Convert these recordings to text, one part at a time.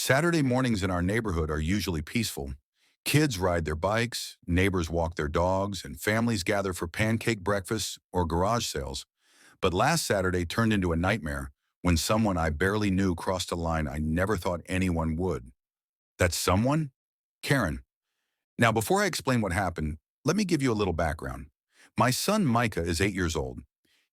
Saturday mornings in our neighborhood are usually peaceful. Kids ride their bikes, neighbors walk their dogs, and families gather for pancake breakfasts or garage sales. But last Saturday turned into a nightmare when someone I barely knew crossed a line I never thought anyone would. That someone? Karen. Now, before I explain what happened, let me give you a little background. My son Micah is 8 years old.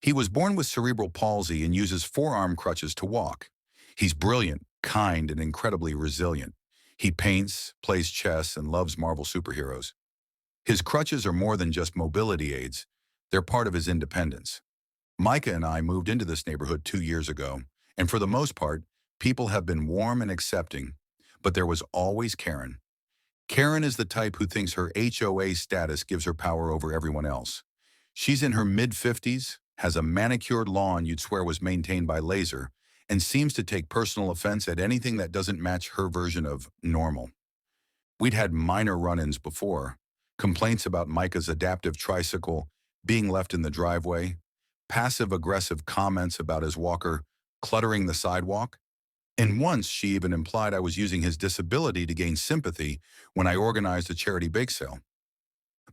He was born with cerebral palsy and uses forearm crutches to walk. He's brilliant, kind, and incredibly resilient. He paints, plays chess, and loves Marvel superheroes. His crutches are more than just mobility aids. They're part of his independence. Micah and I moved into this neighborhood 2 years ago, and for the most part, people have been warm and accepting. But there was always Karen. Karen is the type who thinks her HOA status gives her power over everyone else. She's in her mid-50s, has a manicured lawn you'd swear was maintained by laser, and seems to take personal offense at anything that doesn't match her version of normal. We'd had minor run-ins before, complaints about Micah's adaptive tricycle being left in the driveway, passive-aggressive comments about his walker cluttering the sidewalk, and once she even implied I was using his disability to gain sympathy when I organized a charity bake sale.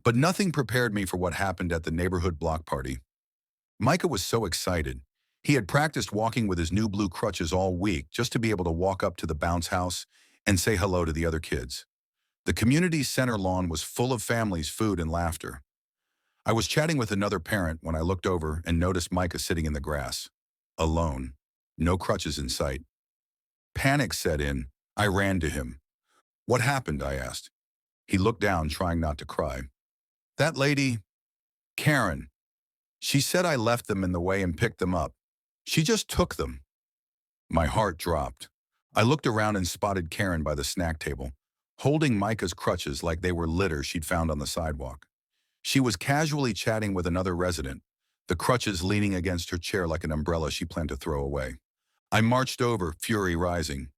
But nothing prepared me for what happened at the neighborhood block party. Micah was so excited. He had practiced walking with his new blue crutches all week just to be able to walk up to the bounce house and say hello to the other kids. The community center lawn was full of families, food, and laughter. I was chatting with another parent when I looked over and noticed Micah sitting in the grass, alone, no crutches in sight. Panic set in. I ran to him. "What happened?" I asked. He looked down, trying not to cry. "That lady, Karen, she said I left them in the way and picked them up. She just took them." My heart dropped. I looked around and spotted Karen by the snack table, holding Micah's crutches like they were litter she'd found on the sidewalk. She was casually chatting with another resident, the crutches leaning against her chair like an umbrella she planned to throw away. I marched over, fury rising.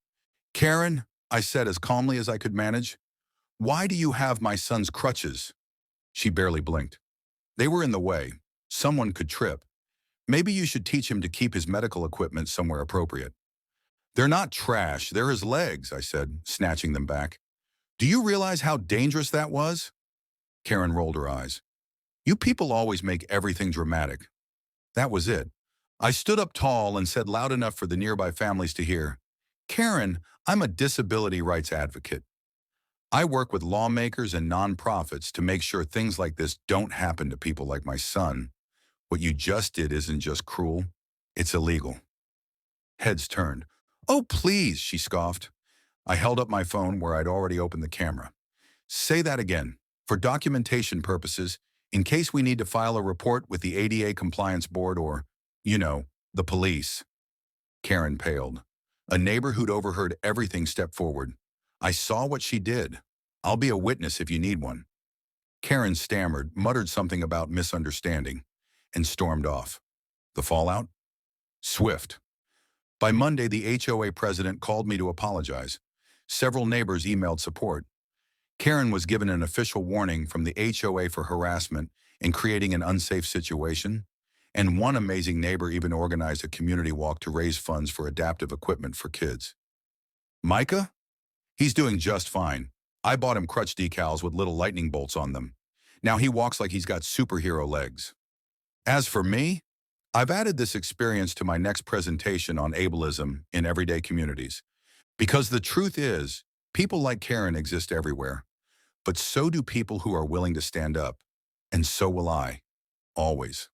"Karen," I said as calmly as I could manage, "why do you have my son's crutches?" She barely blinked. "They were in the way. Someone could trip. Maybe you should teach him to keep his medical equipment somewhere appropriate." "They're not trash, they're his legs," I said, snatching them back. "Do you realize how dangerous that was?" Karen rolled her eyes. "You people always make everything dramatic." That was it. I stood up tall and said loud enough for the nearby families to hear, "Karen, I'm a disability rights advocate. I work with lawmakers and nonprofits to make sure things like this don't happen to people like my son. What you just did isn't just cruel, it's illegal." Heads turned. "Oh, please," she scoffed. I held up my phone where I'd already opened the camera. "Say that again, for documentation purposes, in case we need to file a report with the ADA Compliance Board or, the police." Karen paled. A neighbor who'd overheard everything stepped forward. "I saw what she did. I'll be a witness if you need one." Karen stammered, muttered something about misunderstanding, and stormed off. The fallout? Swift. By Monday, the HOA president called me to apologize. Several neighbors emailed support. Karen was given an official warning from the HOA for harassment and creating an unsafe situation, and one amazing neighbor even organized a community walk to raise funds for adaptive equipment for kids. Micah? He's doing just fine. I bought him crutch decals with little lightning bolts on them. Now he walks like he's got superhero legs. As for me, I've added this experience to my next presentation on ableism in everyday communities. Because the truth is, people like Karen exist everywhere. But so do people who are willing to stand up. And so will I. Always.